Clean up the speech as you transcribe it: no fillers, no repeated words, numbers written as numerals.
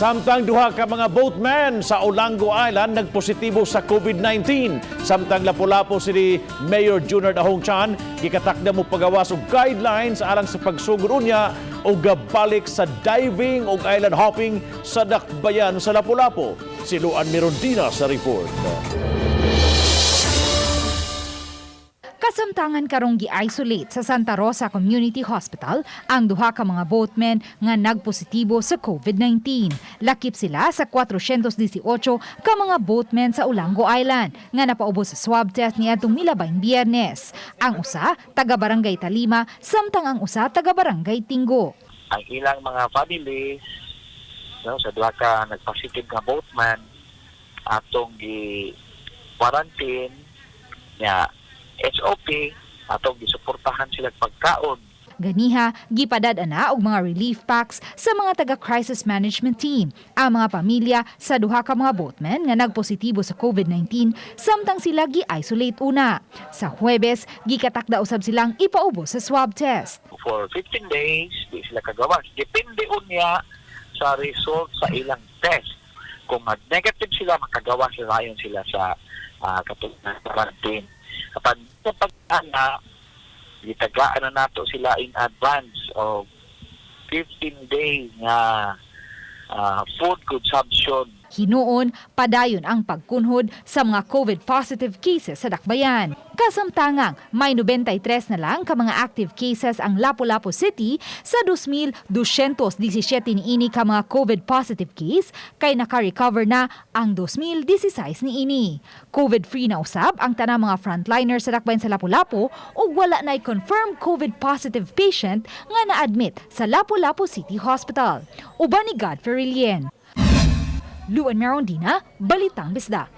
Samtang duha ka mga boatmen sa Olango Island nagpositibo sa COVID-19. Samtang lapu-lapo si Mayor Junior Dahong Chan, gikatakda mo pagawas og guidelines alang sa pagsugod unya o gabalik sa diving o island hopping sa dakbayan sa lapu-lapo. Si Luan Mirondina sa report. Kasamtangan karong gi-isolate sa Santa Rosa Community Hospital ang duha ka mga boatmen nga nagpositibo sa COVID-19. Lakip sila sa 418 ka mga boatmen sa Olango Island nga napaubos sa swab test niadtong milabay Biyernes. Ang usa taga Barangay Talima samtang ang usa taga Barangay Tinggo. Ang ilang mga families sa duha ka nagpositive nga boatman atong gi-quarantine nya SOP atong gisuportahan sila pagkaon. Ganiha, gipadad ana og mga relief packs sa mga taga-crisis management team. Ang mga pamilya sa duha ka mga boatmen nga nagpositibo sa COVID-19 samtang sila gi-isolate una. Sa Huwebes, gikatakda usab silang ipaubos sa swab test. For 15 days, di sila kagawas. Depende unya sa result sa ilang test. Kung mag-negative sila, makagawas rayon sila sa katulad quarantine. Kapag itagaan na nato sila in advance of 15 days nga food consumption. Hinuon, padayon ang pagkunhod sa mga COVID-positive cases sa dakbayan. Kasamtangang, may 93 na lang ka mga active cases ang Lapu-Lapu City sa 2,217 niini ka mga COVID-positive case kay naka-recover na ang 2016 niini. COVID-free na usab ang tanang mga frontliners sa dakbayan sa Lapu-Lapu ug wala na'y confirmed COVID-positive patient nga na-admit sa Lapu-Lapu City Hospital. Uban ni Godfrey Lien. Luan Mirondina, Balitang Bisdak.